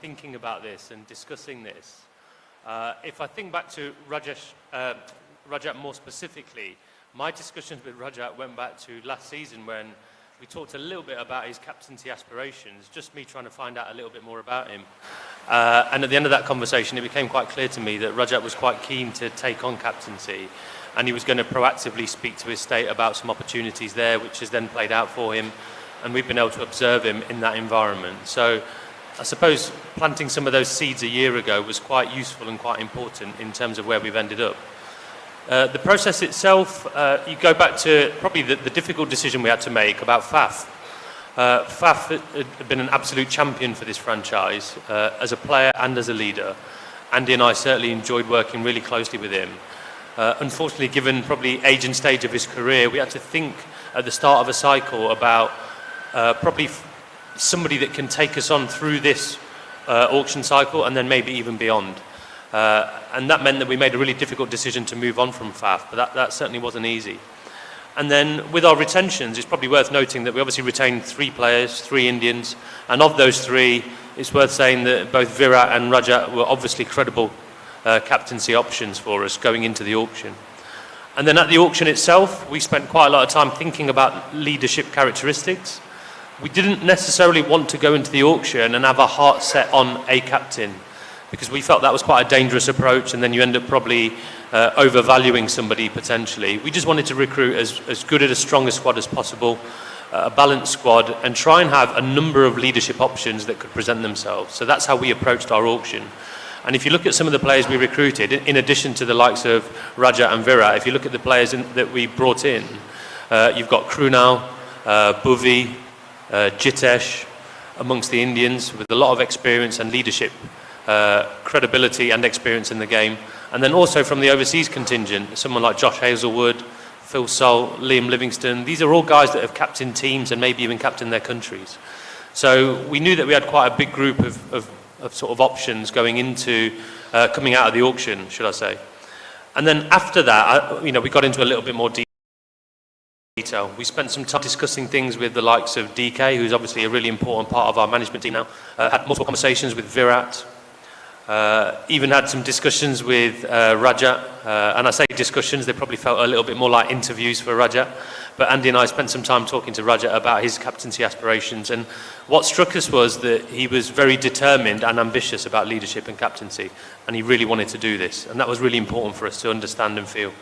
thinking about this and discussing this, if I think back to Rajat more specifically, my discussions with Rajat went back to last season when we talked a little bit about his captaincy aspirations, just me trying to find out a little bit more about him. And at the end of that conversation, it became quite clear to me that Rajat was quite keen to take on captaincy, and he was going to proactively speak to his state about some opportunities there, which has then played out for him, and we've been able to observe him in that environment. So I suppose planting some of those seeds a year ago was quite useful and quite important in terms of where we've ended up. The process itself, you go back to probably the difficult decision we had to make about Faf. Faf had been an absolute champion for this franchise as a player and as a leader. Andy and I certainly enjoyed working really closely with him. Unfortunately, given probably age and stage of his career, we had to think at the start of a cycle about probably somebody that can take us on through this auction cycle and then maybe even beyond. And that meant that we made a really difficult decision to move on from Faf, but that certainly wasn't easy. And then with our retentions, it's probably worth noting that we obviously retained 3 players, 3 Indians, and of those 3, it's worth saying that both Virat and Rajat were obviously credible captaincy options for us going into the auction. And then at the auction itself, we spent quite a lot of time thinking about leadership characteristics. We didn't necessarily want to go into the auction and have our heart set on a captain, because we felt that was quite a dangerous approach, and then you end up probably overvaluing somebody potentially. We just wanted to recruit as good and as strong a squad as possible, a balanced squad, and try and have a number of leadership options that could present themselves. So that's how we approached our auction. And if you look at some of the players we recruited, in addition to the likes of Rajat and Virat, if you look at the players that we brought in, you've got Krunal, Bhuvi, Jitesh, amongst the Indians, with a lot of experience and leadership, credibility and experience in the game. And then also from the overseas contingent, someone like Josh Hazelwood, Phil Sol, Liam Livingston. These are all guys that have captained teams and maybe even captained their countries. So we knew that we had quite a big group of sort of options going into, coming out of the auction, should I say. And then after that, we got into a little bit more detail. We spent some time discussing things with the likes of DK, who's obviously a really important part of our management team now. Had multiple conversations with Virat. Even had some discussions with Rajat, and I say discussions, they probably felt a little bit more like interviews for Rajat, but Andy and I spent some time talking to Rajat about his captaincy aspirations, and what struck us was that he was very determined and ambitious about leadership and captaincy, and he really wanted to do this, and that was really important for us to understand and feel.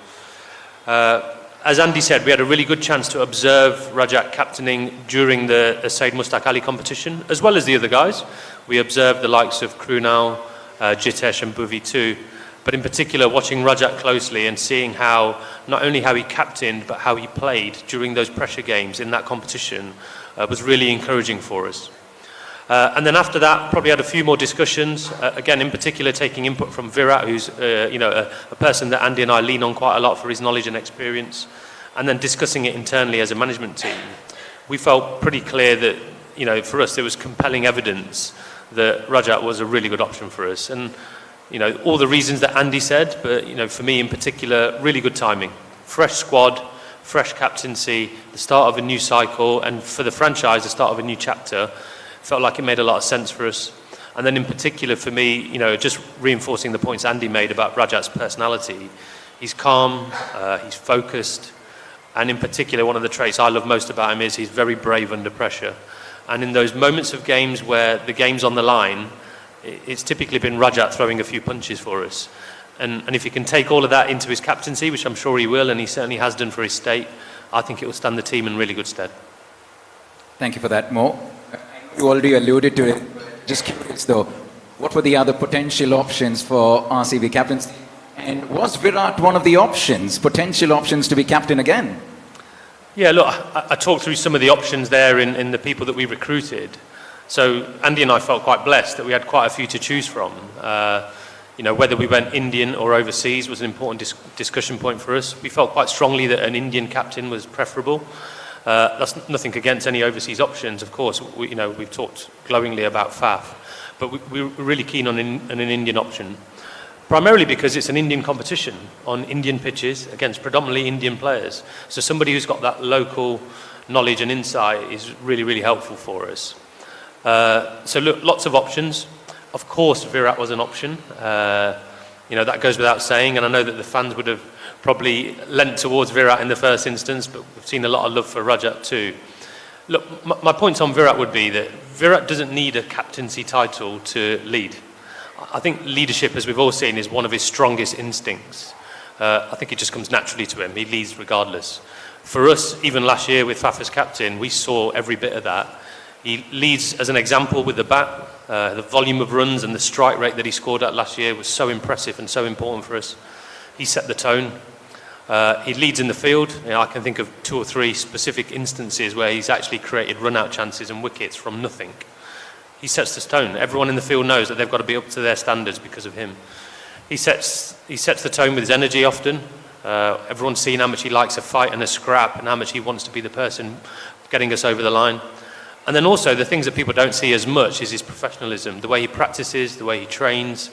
As Andy said, we had a really good chance to observe Rajat captaining during the Saeed Mushtaq Ali competition, as well as the other guys. We observed the likes of Krunal, Jitesh and Bhuvi too, but in particular watching Rajat closely and seeing how, not only how he captained, but how he played during those pressure games in that competition was really encouraging for us. And then after that, probably had a few more discussions, again in particular taking input from Virat, who's a person that Andy and I lean on quite a lot for his knowledge and experience, and then discussing it internally as a management team. We felt pretty clear that, for us there was compelling evidence that Rajat was a really good option for us. And, all the reasons that Andy said, but, for me in particular, really good timing. Fresh squad, fresh captaincy, the start of a new cycle, and for the franchise, the start of a new chapter, felt like it made a lot of sense for us. And then in particular for me, just reinforcing the points Andy made about Rajat's personality. He's calm, he's focused, and in particular, one of the traits I love most about him is he's very brave under pressure. And in those moments of games where the game's on the line, it's typically been Rajat throwing a few punches for us. And if he can take all of that into his captaincy, which I'm sure he will, and he certainly has done for his state, I think it will stand the team in really good stead. Thank you for that, Mo. You already alluded to it. Just curious though, what were the other potential options for RCB captaincy? And was Virat one of the options, potential options to be captain again? Yeah, look, I talked through some of the options there in the people that we recruited. So Andy and I felt quite blessed that we had quite a few to choose from. Whether we went Indian or overseas was an important discussion point for us. We felt quite strongly that an Indian captain was preferable. That's nothing against any overseas options, of course. We've talked glowingly about Faf, but we're really keen on an Indian option. Primarily because it's an Indian competition on Indian pitches against predominantly Indian players. So somebody who's got that local knowledge and insight is really, really helpful for us. So look, lots of options. of course, Virat was an option. That goes without saying, and I know that the fans would have probably lent towards Virat in the first instance, but we've seen a lot of love for Rajat too. Look, my points on Virat would be that Virat doesn't need a captaincy title to lead. I think leadership, as we've all seen, is one of his strongest instincts. I think it just comes naturally to him. He leads regardless. For us, even last year with Faf as captain, we saw every bit of that. He leads as an example with the bat. The volume of runs and the strike rate that he scored at last year was so impressive and so important for us. He set the tone. He leads in the field. I can think of 2 or 3 specific instances where he's actually created run-out chances and wickets from nothing. He sets the tone. Everyone in the field knows that they've got to be up to their standards because of him. He sets the tone with his energy often. Everyone's seen how much he likes a fight and a scrap and how much he wants to be the person getting us over the line. And then also the things that people don't see as much is his professionalism, the way he practices, the way he trains,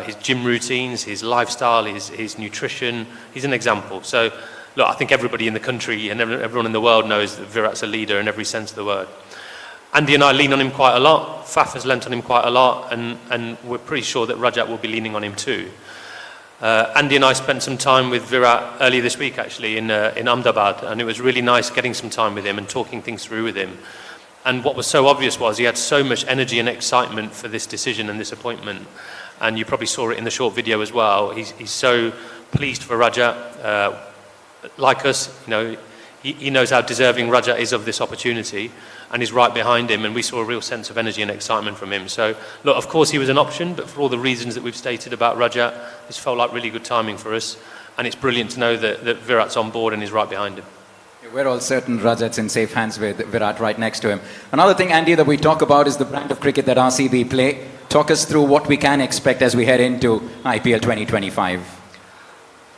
his gym routines, his lifestyle, his nutrition. He's an example. So, look, I think everybody in the country and everyone in the world knows that Virat's a leader in every sense of the word. Andy and I lean on him quite a lot. Faf has lent on him quite a lot, and we're pretty sure that Rajat will be leaning on him too. Andy and I spent some time with Virat earlier this week, actually, in Ahmedabad, and it was really nice getting some time with him and talking things through with him. And what was so obvious was he had so much energy and excitement for this decision and this appointment. And you probably saw it in the short video as well. He's so pleased for Rajat. Like us, he knows how deserving Rajat is of this opportunity, and he's right behind him, and we saw a real sense of energy and excitement from him. So, look, of course he was an option, but for all the reasons that we've stated about Rajat, this felt like really good timing for us, and it's brilliant to know that Virat's on board and he's right behind him. We're all certain Rajat's in safe hands with Virat right next to him. Another thing, Andy, that we talk about is the brand of cricket that RCB play. Talk us through what we can expect as we head into IPL 2025.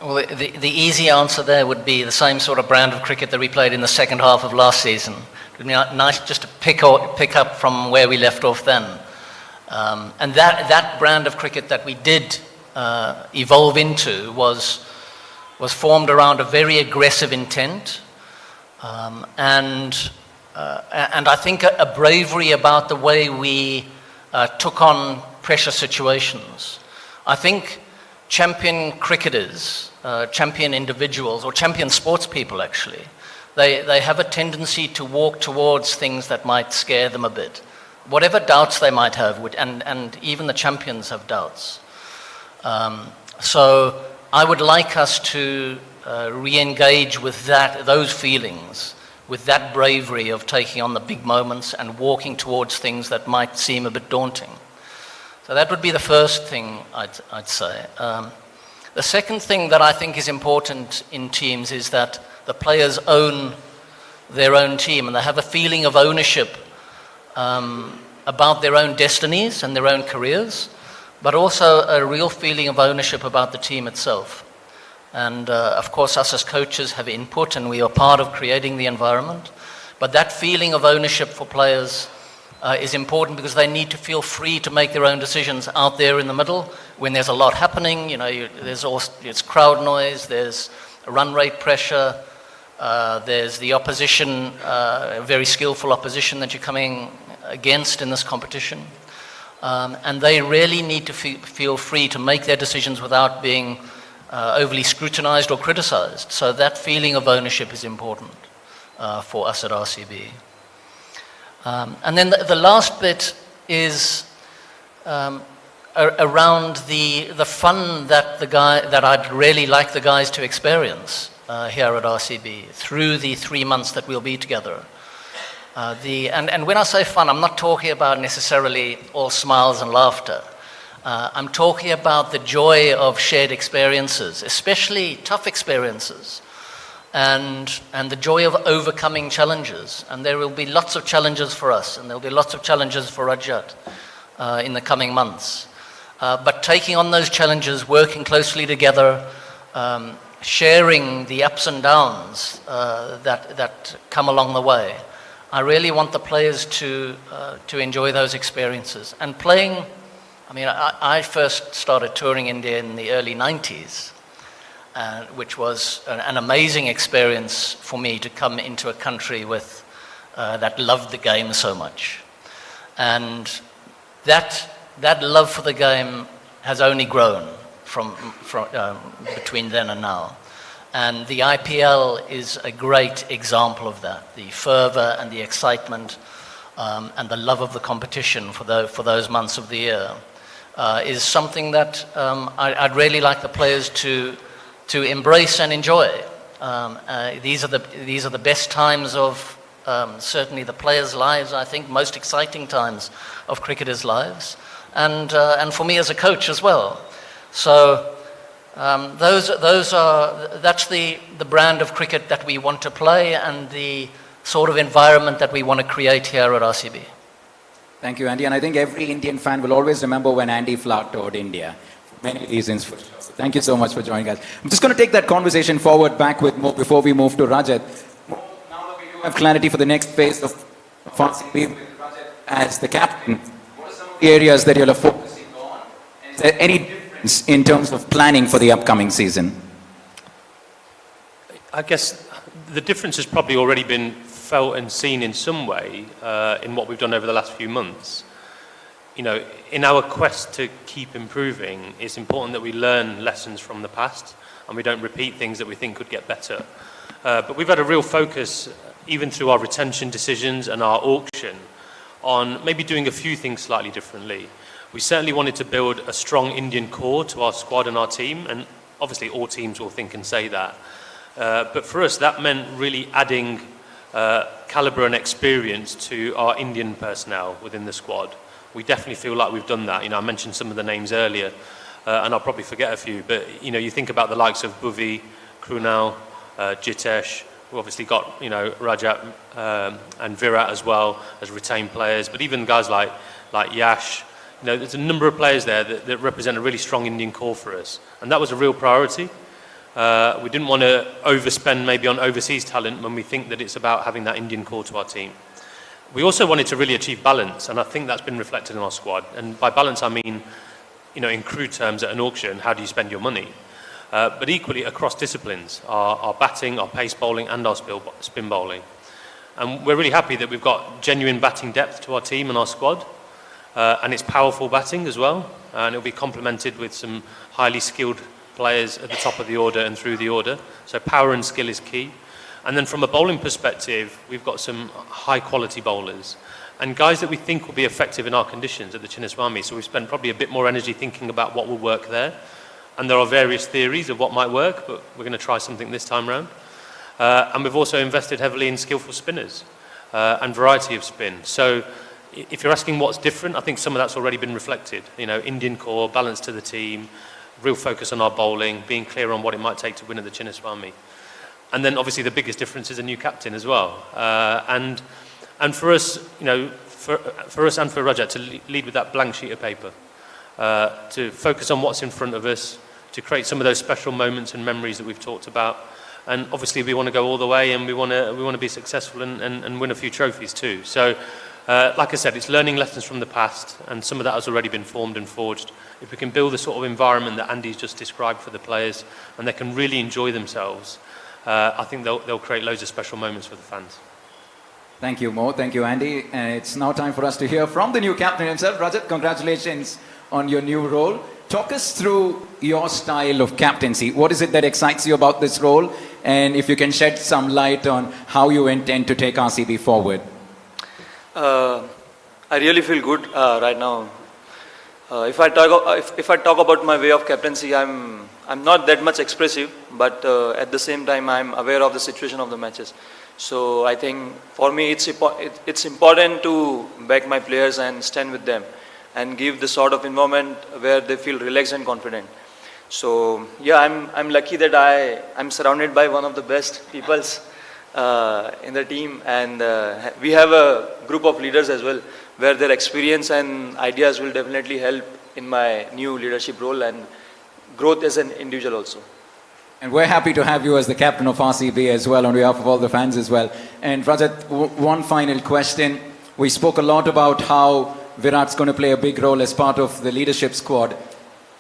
Well, the easy answer there would be the same sort of brand of cricket that we played in the second half of last season. It would be nice just to pick up from where we left off then. And that brand of cricket that we did evolve into was formed around a very aggressive intent, and I think a bravery about the way we took on pressure situations. I think champion cricketers, champion individuals, or champion sports people actually, they have a tendency to walk towards things that might scare them a bit. Whatever doubts they might have, and even the champions have doubts. So I would like us to re-engage with those feelings, with that bravery of taking on the big moments and walking towards things that might seem a bit daunting. So that would be the first thing I'd say. The second thing that I think is important in teams is that the players own their own team, and they have a feeling of ownership about their own destinies and their own careers, but also a real feeling of ownership about the team itself. And of course, us as coaches have input, and we are part of creating the environment. But that feeling of ownership for players is important because they need to feel free to make their own decisions out there in the middle when there's a lot happening. There's crowd noise, there's run rate pressure, there's the opposition, very skillful opposition that you're coming against in this competition. And they really need to feel free to make their decisions without being overly scrutinized or criticized. So that feeling of ownership is important for us at RCB. And then the last bit is around the fun that I'd really like the guys to experience here at RCB through the 3 months that we'll be together. And when I say fun, I'm not talking about necessarily all smiles and laughter. I'm talking about the joy of shared experiences, especially tough experiences, and the joy of overcoming challenges. And there will be lots of challenges for us, and there will be lots of challenges for Rajat in the coming months. But taking on those challenges, working closely together, sharing the ups and downs that come along the way. I really want the players to enjoy those experiences. And playing, I first started touring India in the early 90s, which was an amazing experience for me to come into a country that loved the game so much. And that that love for the game has only grown from between then and now. And the IPL is a great example of that. The fervour and the excitement and the love of the competition for those months of the year is something that I'd really like the players to embrace and enjoy. These are the best times of certainly the players' lives. I think most exciting times of cricketers' lives, and for me as a coach as well. So that's the brand of cricket that we want to play, and the sort of environment that we want to create here at RCB. Thank you, Andy. And I think every Indian fan will always remember when Andy Flower toured India. For many reasons. Thank you so much for joining us. I'm just going to take that conversation forward back with Mo before we move to Rajat. Now that we do have clarity for the next phase of RCB with Rajat as the captain, what are some of the areas that you'll are focusing on? Is there any difference in terms of planning for the upcoming season? I guess the difference has probably already been felt and seen in some way in what we've done over the last few months. You know, in our quest to keep improving, it's important that we learn lessons from the past and we don't repeat things that we think could get better. But we've had a real focus, even through our retention decisions and our auction, on maybe doing a few things slightly differently. We certainly wanted to build a strong Indian core to our squad and our team, and obviously all teams will think and say that. But for us, that meant really adding calibre and experience to our Indian personnel within the squad. We definitely feel like we've done that. You know, I mentioned some of the names earlier, and I'll probably forget a few, but you know, you think about the likes of Bhuvi, Krunal, Jitesh. We've obviously got, you know, Rajat and Virat as well as retained players, but even guys like Yash. You know, there's a number of players there that represent a really strong Indian core for us, and that was a real priority. We didn't want to overspend maybe on overseas talent when we think that it's about having that Indian core to our team. We also wanted to really achieve balance, and I think that's been reflected in our squad. And by balance, I mean, you know, in crude terms at an auction, how do you spend your money? But equally across disciplines, our batting, our pace bowling, and our spin bowling. And we're really happy that we've got genuine batting depth to our team and our squad, and it's powerful batting as well, and it'll be complemented with some highly skilled players at the top of the order and through the order. So power and skill is key. And then from a bowling perspective, we've got some high quality bowlers and guys that we think will be effective in our conditions at the Chinnaswamy. So we've spent probably a bit more energy thinking about what will work there. And there are various theories of what might work, but we're going to try something this time round. And we've also invested heavily in skillful spinners and variety of spin. So if you're asking what's different, I think some of that's already been reflected. You know, Indian core, balance to the team, real focus on our bowling, being clear on what it might take to win at the Chinnaswamy. And then obviously the biggest difference is a new captain as well. And for us, you know, for us and for Rajat to lead with that blank sheet of paper, to focus on what's in front of us, to create some of those special moments and memories that we've talked about. And obviously we want to go all the way, and we want to be successful and win a few trophies too. So like I said, it's learning lessons from the past, and some of that has already been formed and forged. If we can build the sort of environment that Andy's just described for the players, and they can really enjoy themselves, I think they'll create loads of special moments for the fans. Thank you, Mo. Thank you, Andy. And it's now time for us to hear from the new captain himself. Rajat, congratulations on your new role. Talk us through your style of captaincy. What is it that excites you about this role? And if you can shed some light on how you intend to take RCB forward. I really feel good right now. If I talk about my way of captaincy, I'm not that much expressive, but at the same time I'm aware of the situation of the matches. So I think for me it's important to back my players and stand with them and give the sort of environment where they feel relaxed and confident. So yeah, I'm lucky that I'm surrounded by one of the best peoples in the team, and we have a group of leaders as well, where their experience and ideas will definitely help in my new leadership role and growth as an individual also. And we're happy to have you as the captain of RCB as well, on behalf of all the fans as well. And Rajat, one final question. We spoke a lot about how Virat's going to play a big role as part of the leadership squad.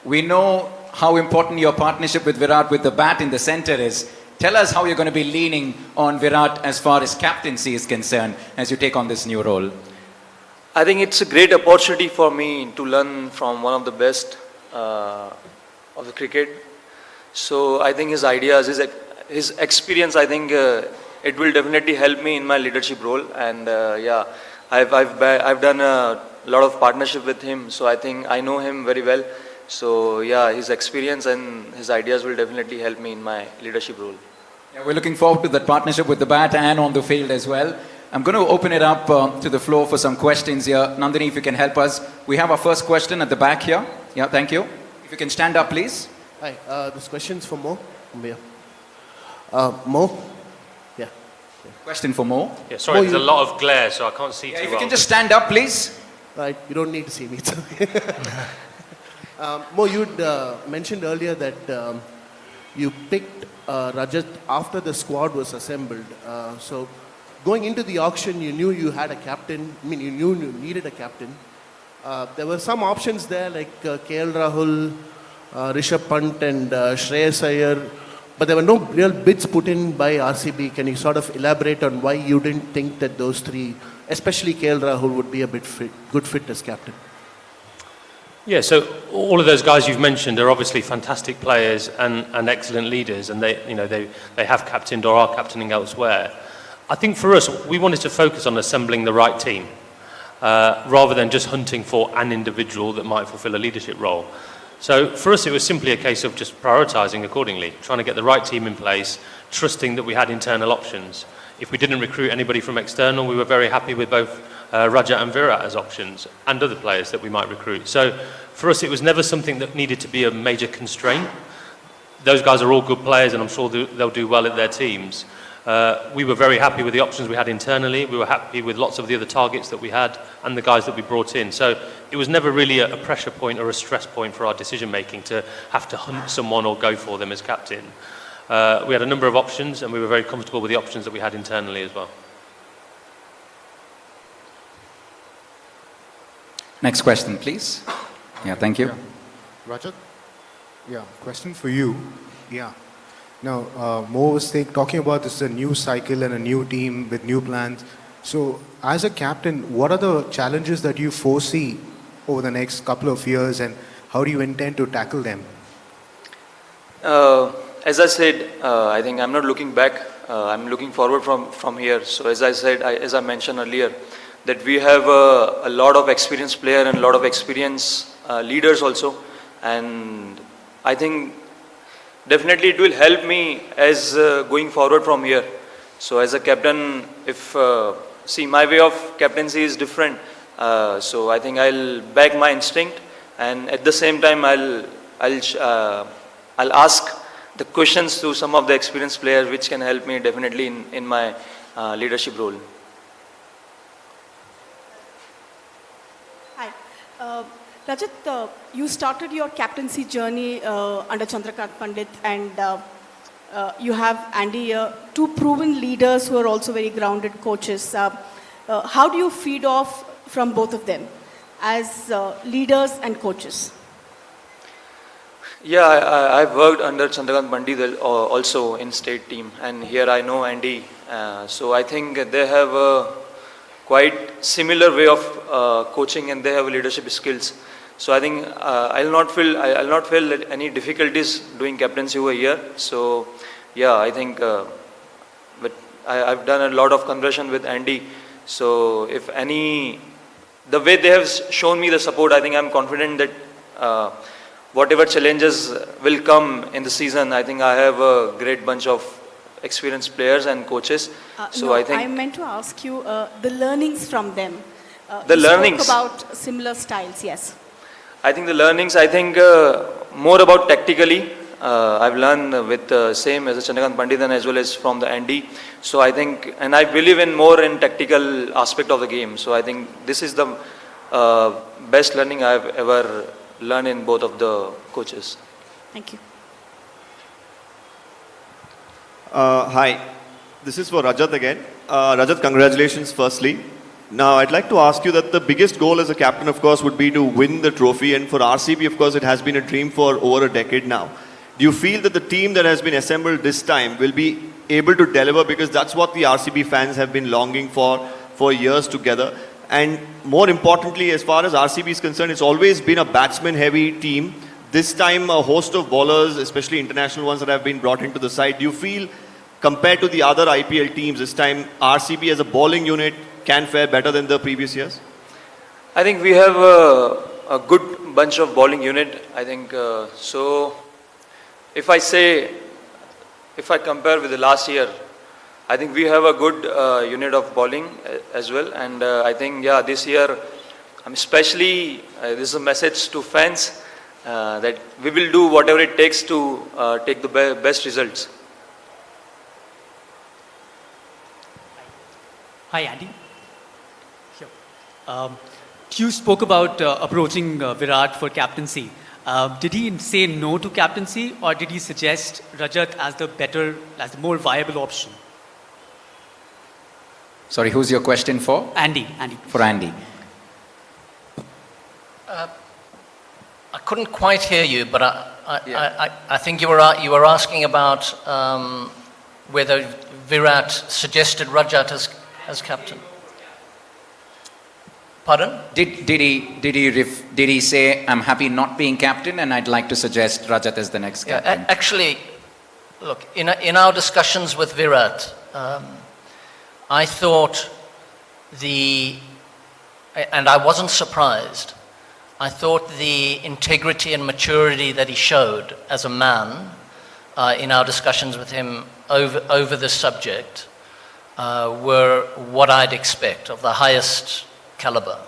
We know how important your partnership with Virat with the bat in the center is. Tell us how you're going to be leaning on Virat as far as captaincy is concerned as you take on this new role. I think it's a great opportunity for me to learn from one of the best of the cricket. So I think his ideas, his experience, I think it will definitely help me in my leadership role. And yeah, I've done a lot of partnership with him, so I think I know him very well. So yeah, his experience and his ideas will definitely help me in my leadership role. Yeah, we're looking forward to that partnership with the bat and on the field as well. I'm going to open it up to the floor for some questions here. Nandini, if you can help us. We have our first question at the back here. Yeah, thank you. If you can stand up, please. Hi, this question's for Mo. Mo? Yeah. Question for Mo. Yeah, sorry, there's a lot of glare, so I can't see Yeah, too if well. you can just stand up, please. Right, you don't need to see me. It's okay. Mo, you'd mentioned earlier that you picked Rajat after the squad was assembled. So going into the auction, you knew you had a captain. I mean, you knew you needed a captain. There were some options there like KL Rahul, Rishabh Pant and Shreyas Iyer. But there were no real bids put in by RCB. Can you sort of elaborate on why you didn't think that those three, especially KL Rahul, would be a good fit as captain? Yeah, so all of those guys you've mentioned are obviously fantastic players and excellent leaders, and they have captained or are captaining elsewhere. I think for us, we wanted to focus on assembling the right team, rather than just hunting for an individual that might fulfill a leadership role. So for us, it was simply a case of just prioritising accordingly, trying to get the right team in place, trusting that we had internal options. If we didn't recruit anybody from external, we were very happy with both Rajat and Virat as options, and other players that we might recruit. So for us, it was never something that needed to be a major constraint. Those guys are all good players, and I'm sure they'll do well at their teams. We were very happy with the options we had internally. We were happy with lots of the other targets that we had and the guys that we brought in. So it was never really a pressure point or a stress point for our decision making to have to hunt someone or go for them as captain. We had a number of options, and we were very comfortable with the options that we had internally as well. Next question, please. Yeah, thank you. Yeah. Rajat? Yeah, question for you. Yeah. Now, Mo was talking about this a new cycle and a new team with new plans. So, as a captain, what are the challenges that you foresee over the next couple of years, and how do you intend to tackle them? As I said, I think I'm not looking back. I'm looking forward from here. So, as I said, as I mentioned earlier, that we have a lot of experienced players and a lot of experienced leaders also, and I think definitely it will help me as going forward from here. So as a captain, if see, my way of captaincy is different, so I think I'll back my instinct, and at the same time I'll ask the questions to some of the experienced players, which can help me definitely in my leadership role. Hi. Rajat, you started your captaincy journey under Chandrakant Pandit, and you have Andy here, two proven leaders who are also very grounded coaches. How do you feed off from both of them as leaders and coaches? Yeah, I've worked under Chandrakant Pandit also in state team, and here I know Andy. So I think they have a quite similar way of coaching, and they have leadership skills. So I think I'll not feel any difficulties doing captaincy over here. So yeah, I think but I've done a lot of conversation with Andy. So if the way they have shown me the support, I think I'm confident that whatever challenges will come in the season, I think I have a great bunch of experienced players and coaches. So no, I think I meant to ask you the learnings from them. The you learnings spoke about similar styles, yes. I think the learnings, I think more about tactically. I've learned with same as a Chandrakant Pandit and as well as from the Andy. So I think, and I believe in more in tactical aspect of the game. So I think this is the best learning I've ever learned in both of the coaches. Thank you. Hi, this is for Rajat again. Rajat, congratulations firstly. Now, I'd like to ask you that the biggest goal as a captain, of course, would be to win the trophy. And for RCB, of course, it has been a dream for over a decade now. Do you feel that the team that has been assembled this time will be able to deliver? Because that's what the RCB fans have been longing for years together. And more importantly, as far as RCB is concerned, it's always been a batsman-heavy team. This time, a host of bowlers, especially international ones that have been brought into the side. Do you feel, compared to the other IPL teams, this time RCB as a bowling unit can fare better than the previous years? I think we have a good bunch of bowling unit. I think so. If I compare with the last year, I think we have a good unit of bowling as well. And I think, yeah, this year, especially, this is a message to fans that we will do whatever it takes to take the best results. Hi, Andy. Sure. You spoke about approaching Virat for captaincy. Did he say no to captaincy, or did he suggest Rajat as the more viable option? Sorry, who's your question for? Andy. For Andy. I couldn't quite hear you, but I think you were asking about whether Virat suggested Rajat as captain. Pardon? Did he say, I'm happy not being captain and I'd like to suggest Rajat as the next captain? Yeah, actually, look, in our discussions with Virat, I thought and I wasn't surprised, I thought the integrity and maturity that he showed as a man in our discussions with him over this subject were what I'd expect, of the highest caliber.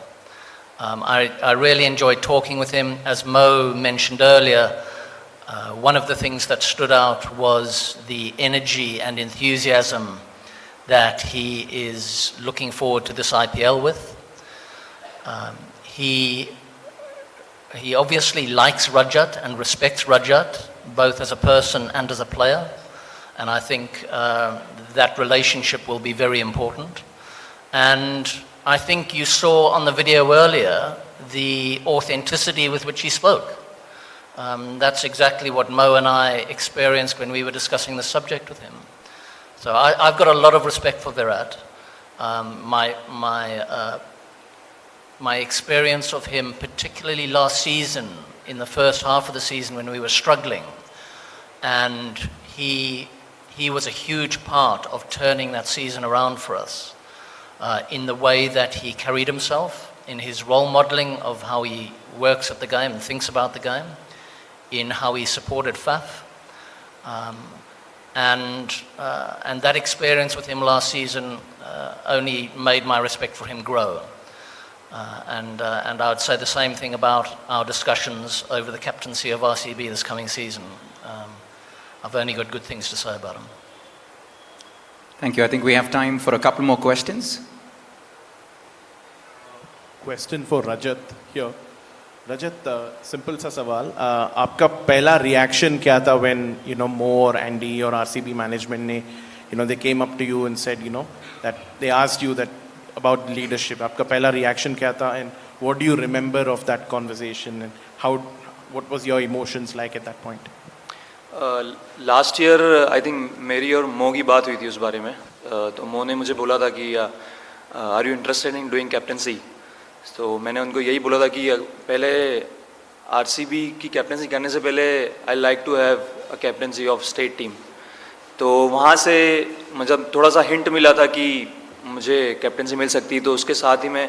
I really enjoyed talking with him. As Mo mentioned earlier, one of the things that stood out was the energy and enthusiasm that he is looking forward to this IPL with. He obviously likes Rajat and respects Rajat, both as a person and as a player. And I think that relationship will be very important. And I think you saw on the video earlier the authenticity with which he spoke. That's exactly what Mo and I experienced when we were discussing the subject with him. So I've got a lot of respect for Virat. My experience of him, particularly last season, in the first half of the season when we were struggling, and he was a huge part of turning that season around for us in the way that he carried himself, in his role modeling of how he works at the game and thinks about the game, in how he supported Faf. And that experience with him last season only made my respect for him grow. And I would say the same thing about our discussions over the captaincy of RCB this coming season. I've only got good things to say about him. Thank you. I think we have time for a couple more questions. Question for Rajat here. Rajat, simple सा सवाल. आपका पहला reaction क्या था when Mo or Andy or RCB management ने they came up to you and said that they asked you that about leadership. आपका पहला reaction क्या था, and what do you remember of that conversation, and what was your emotions like at that point? Last year I think मेरी और मो की बात हुई थी उस बारे में. तो मो ने मुझे बोला था कि are you interested in doing captaincy? तो मैंने उनको यही बोला था कि पहले RCB की कैप्टनसी करने से पहले I like to have a captaincy of state team. तो वहाँ से मुझे थोड़ा सा हिंट मिला था कि मुझे कैप्टनसी मिल सकती, तो उसके साथ ही मैं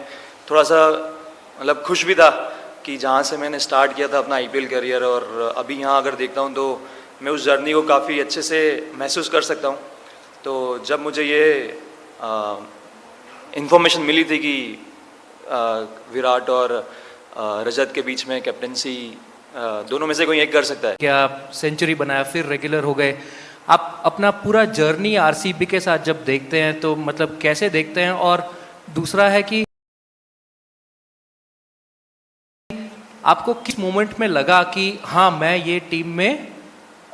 थोड़ा सा मतलब खुश भी था कि जहाँ से मैंने स्टार्ट किया था अपना IPL करियर, और अभी यहाँ अगर देखता हूँ तो मैं उस जर्नी को काफ़ी अच्छे से महसूस कर सकता हूँ. तो जब मुझे ये इन्फॉर्मेशन मिली थी कि विराट और रजत के बीच में कैप्टनसी दोनों में से कोई एक कर सकता है. क्या सेंचुरी बनाया, फिर रेगुलर हो गए. आप अपना पूरा जर्नी आरसीबी के साथ जब देखते हैं तो मतलब कैसे देखते हैं, और दूसरा है कि आपको किस मोमेंट में लगा कि हाँ मैं ये टीम में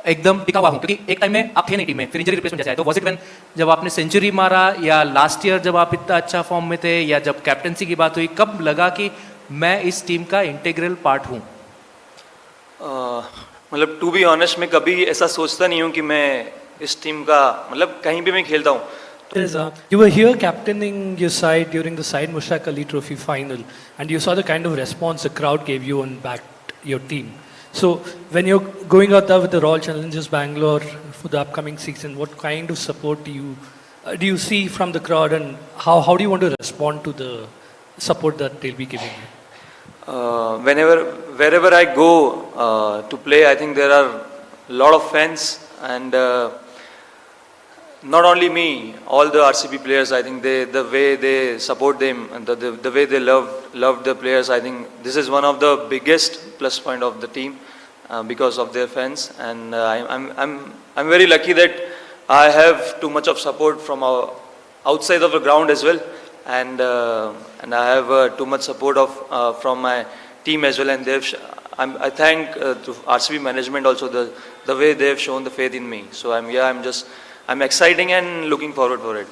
एकदम टिका हुआ हूँ, क्योंकि एक टाइम में आप थे नहीं टीम में, फिर इंजरी रिप्लेसमेंट जैसे आया, तो वाज इट व्हेन जब आपने सेंचुरी मारा, या लास्ट ईयर जब आप इतना अच्छा फॉर्म में थे, या जब कैप्टनसी की बात हुई, कब लगा कि मैं इस टीम का इंटीग्रल पार्ट हूँ? मतलब टू बी ऑनेस्ट मैं कभी ऐसा सोचता नहीं हूँ कि मैं इस टीम का, मतलब कहीं भी मैं खेलता हूँ You were here captaining your side during the Syed Mushtaq Ali Trophy final, and you saw the kind of response the crowd gave you and backed your team. So when you're going out there with the Royal Challengers Bangalore for the upcoming season, what kind of support do you see from the crowd, and how do you want to respond to the support that they'll be giving you? Wherever I go to play, I think there are a lot of fans, and not only me, all the RCB players. I think the way they support them and the way they love the players. I think this is one of the biggest plus point of the team because of their fans, and I'm very lucky that I have too much of support from outside of the ground as well, and I have too much support from my team as well, and I thank to RCB management also the way they have shown the faith in me. So I'm exciting and looking forward for it.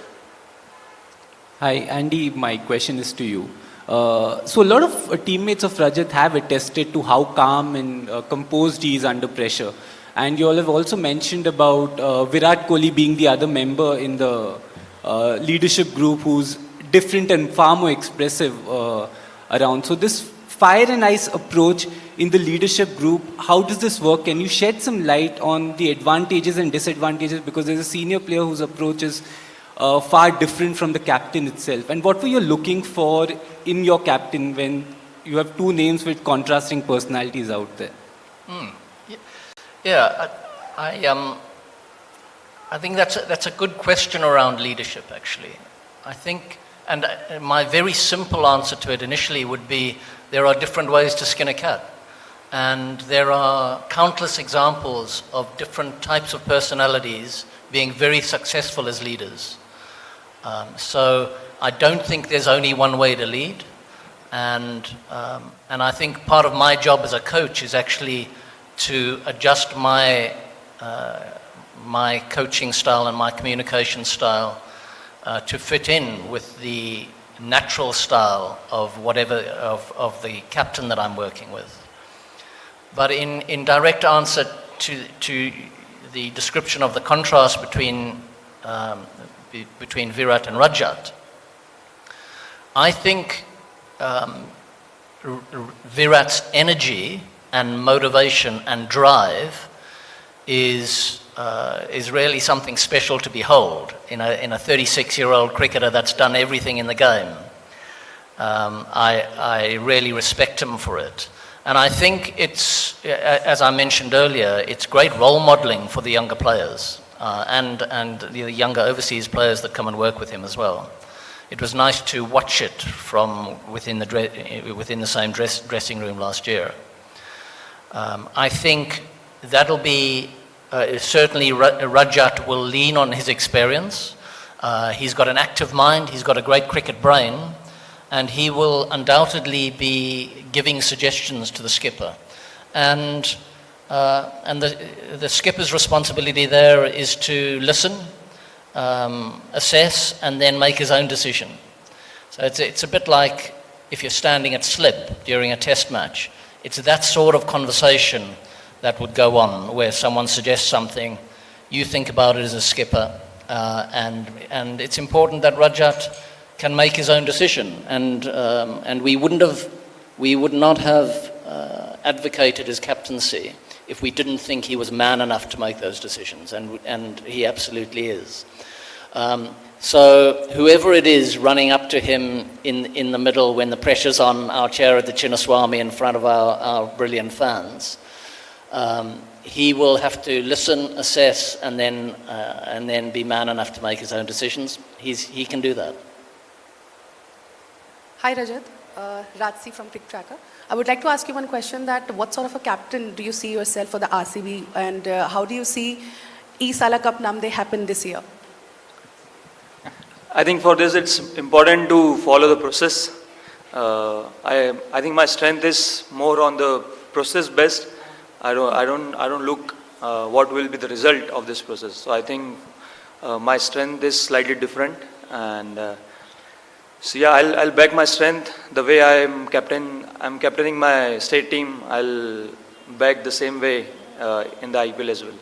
Hi Andy, my question is to you. So a lot of teammates of Rajat have attested to how calm and composed he is under pressure. And you all have also mentioned about Virat Kohli being the other member in the leadership group who's different and far more expressive around. So this fire and ice approach in the leadership group, how does this work? Can you shed some light on the advantages and disadvantages? Because there's a senior player whose approach is far different from the captain itself. And what were you looking for in your captain when you have two names with contrasting personalities out there? Yeah, I think that's a good question around leadership, actually. I think, and my very simple answer to it initially would be there are different ways to skin a cat. And there are countless examples of different types of personalities being very successful as leaders. So I don't think there's only one way to lead. And I think part of my job as a coach is actually to adjust my coaching style and my communication style to fit in with the natural style of of the captain that I'm working with. But in direct answer to the description of the contrast between Virat and Rajat, I think Virat's energy and motivation and drive is really something special to behold in a 36-year-old cricketer that's done everything in the game. I really respect him for it. And I think it's, as I mentioned earlier, it's great role modeling for the younger players and the younger overseas players that come and work with him as well. It was nice to watch it from within the same dressing room last year. I think that'll be, certainly Rajat will lean on his experience. He's got an active mind, he's got a great cricket brain, and he will undoubtedly be giving suggestions to the skipper. And the skipper's responsibility there is to listen, assess, and then make his own decision. So it's a bit like if you're standing at slip during a test match. It's that sort of conversation that would go on, where someone suggests something, you think about it as a skipper, and it's important that Rajat can make his own decision, and we would not have advocated his captaincy if we didn't think he was man enough to make those decisions, and he absolutely is. So whoever it is running up to him in the middle when the pressure's on our chair at the Chinnaswamy in front of our brilliant fans, he will have to listen, assess, and then be man enough to make his own decisions. He can do that. Hi Rajat, Rajsi from Cricket Tracker. I would like to ask you one question, that what sort of a captain do you see yourself for the RCB, and how do you see E-Sala Cup Namde happen this year? I think for this it's important to follow the process. I think my strength is more on the process best. I don't look what will be the result of this process. So I think my strength is slightly different, and so yeah, I'll back my strength the way I'm captaining my state team. I'll back the same way in the IPL as well.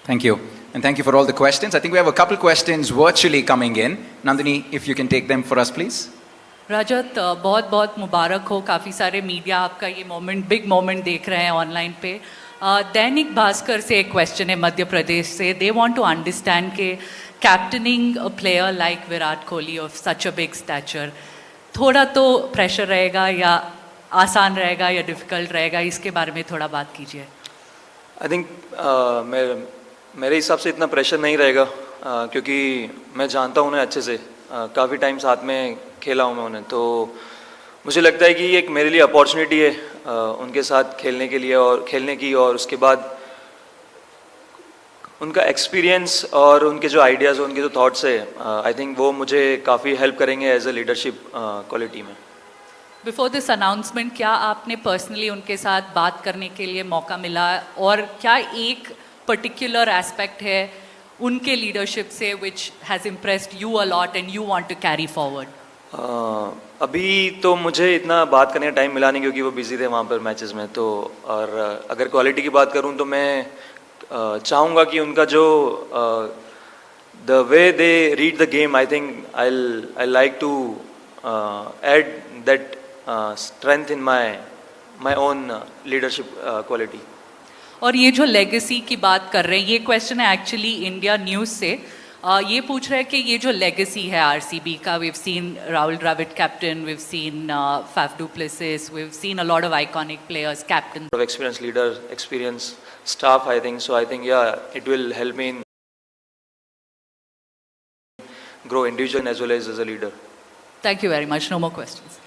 Thank you. And thank you for all the questions. I think we have a couple questions virtually coming in. Nandini, if you can take them for us, please. रजत बहुत बहुत मुबारक हो, काफ़ी सारे media आपका ये moment big moment देख रहे हैं ऑनलाइन पे. दैनिक भास्कर से एक क्वेश्चन है मध्य प्रदेश से. दे वांट टू अंडरस्टैंड के captaining a player like Virat Kohli of such a big stature, थोड़ा तो प्रेशर रहेगा या आसान रहेगा या डिफ़िकल्ट रहेगा, इसके बारे में थोड़ा बात कीजिए. आई थिंक मेरे हिसाब से इतना प्रेशर नहीं रहेगा, क्योंकि मैं जानता हूँ उन्हें अच्छे से, काफ़ी टाइम साथ में खेला हूँ मैं उन्हें, तो मुझे लगता है कि ये एक मेरे लिए अपॉर्चुनिटी है उनके साथ खेलने के लिए और खेलने की, और उसके बाद उनका एक्सपीरियंस और उनके जो आइडियाज़ उनके जो थॉट्स है, आई थिंक वो मुझे काफ़ी हेल्प करेंगे एज अ लीडरशिप क्वालिटी में. बिफोर दिस अनाउंसमेंट क्या आपने पर्सनली उनके साथ बात करने के लिए मौका मिला, और क्या एक पर्टिकुलर एस्पेक्ट है उनके लीडरशिप से which has impressed you a lot and you want to carry forward? अभी तो मुझे इतना बात करने का टाइम मिला नहीं, क्योंकि वो बिजी थे वहाँ पर मैचेस में. तो और अगर क्वालिटी की बात करूँ तो मैं चाहूँगा कि उनका जो the way they read the game, I think I like to add that strength in my own leadership quality. और ये जो लेगेसी की बात कर रहे हैं, ये क्वेश्चन है एक्चुअली इंडिया न्यूज़ से. ये पूछ रहे हैं कि ये जो लेगेसी है आरसीबी का, we've seen Rahul Dravid captain, we've seen Faf du Plessis, we've seen a lot of iconic players, captains. Of experienced leader, experienced staff, I think. So I think, yeah, it will help me in grow individually as well as a leader. Thank you very much. No more questions.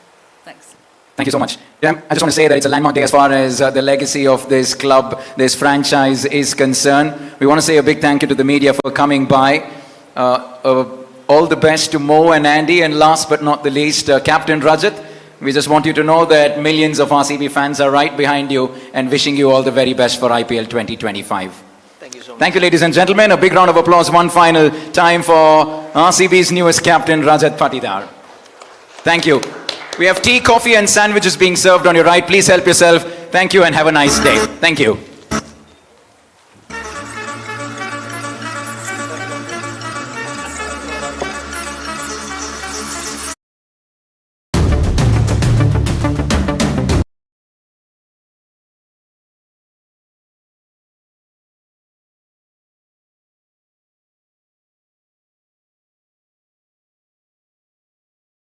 Thanks. Thank you so much. I just want to say that it's a landmark day as far as the legacy of this club, this franchise is concerned. We want to say a big thank you to the media for coming by. All the best to Mo and Andy, and last but not the least, Captain Rajat. We just want you to know that millions of RCB fans are right behind you and wishing you all the very best for IPL 2025. Thank you so much. Thank you, ladies and gentlemen. A big round of applause one final time for RCB's newest captain, Rajat Patidar. Thank you. We have tea, coffee and sandwiches being served on your right. Please help yourself. Thank you and have a nice day. Thank you.